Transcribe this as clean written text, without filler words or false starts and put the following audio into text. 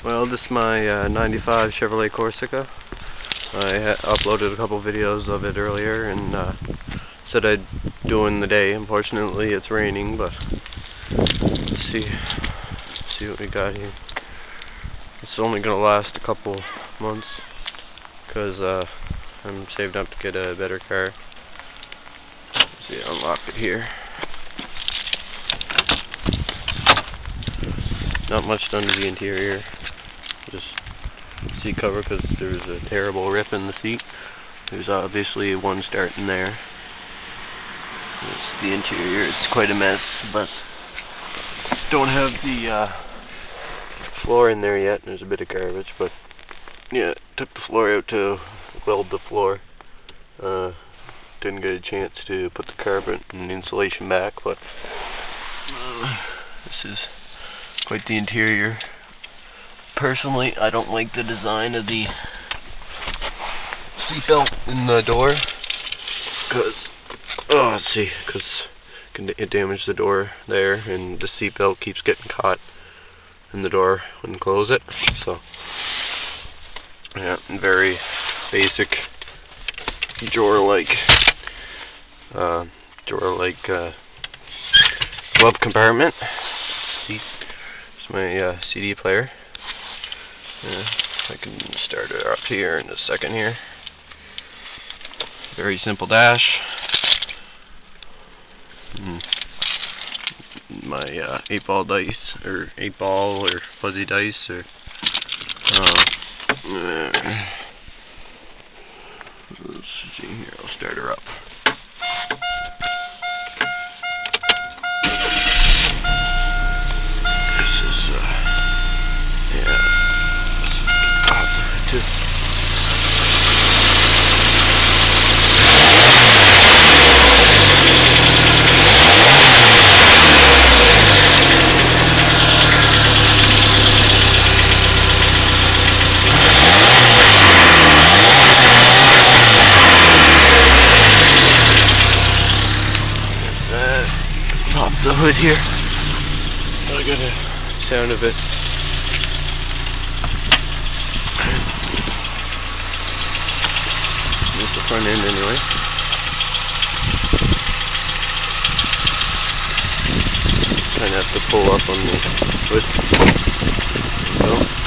Well, this is my 95 Chevrolet Corsica. I uploaded a couple videos of it earlier and said I'd do it in the day. Unfortunately, it's raining, but let's see what we got here. It's only going to last a couple months because I'm saved up to get a better car. Let's see, unlock it here. Not much done to the interior. Just seat cover because there's a terrible rip in the seat. There's obviously one starting there. The interior is quite a mess, but don't have the floor in there yet. There's a bit of garbage, but yeah, took the floor out to weld the floor. Didn't get a chance to put the carpet and insulation back, but this is quite the interior. Personally, I don't like the design of the seatbelt in the door because it damaged the door there, and the seatbelt keeps getting caught in the door when you close it. So yeah, very basic drawer-like glove compartment. See, it's my CD player. I can start it up here in a second here. Very simple dash. My 8-ball dice, or 8-ball or fuzzy dice, or let's see here. I'll start her up. Pop the hood here. I got a sound of it. There's the front end anyway. Kind of have to pull up on the hood. There we go.